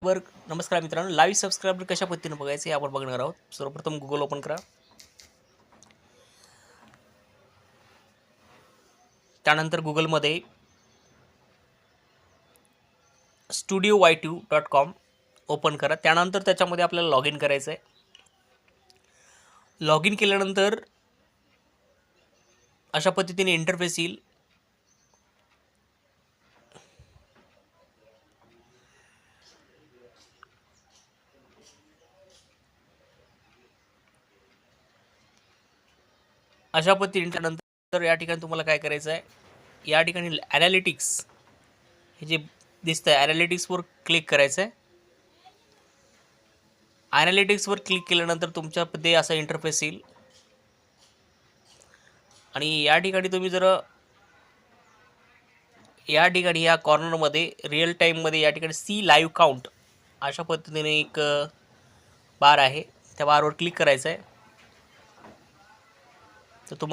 वर नमस्कार मित्रांनो, लाईव्ह सबस्क्राईबर कशा पद्धतीने बघायचे हे आपण बघणार आहोत. सर्वप्रथम गुगल ओपन करा. त्यानंतर गुगलमध्ये studioy2.com ओपन करा. त्यानंतर त्याच्यामध्ये आपल्याला लॉग इन करायचं आहे. लॉग इन केल्यानंतर अशा पद्धतीने इंटरफेस येईल. अशा पद्धतीने त्यानंतर या ठिकाणी तुम्हाला काय करायचं आहे, या ठिकाणी ॲनालिटिक्स हे जे दिसतं आहे ॲनालिटिक्सवर क्लिक करायचं आहे. ॲनालिटिक्सवर क्लिक केल्यानंतर तुमच्यामध्ये असा इंटरफेस येईल आणि या ठिकाणी तुम्ही जर या ठिकाणी या कॉर्नरमध्ये रिअल टाईममध्ये या ठिकाणी सी लाईव्ह काउंट अशा पद्धतीने एक बार आहे, त्या बारवर क्लिक करायचं आहे. तर तुम्हाला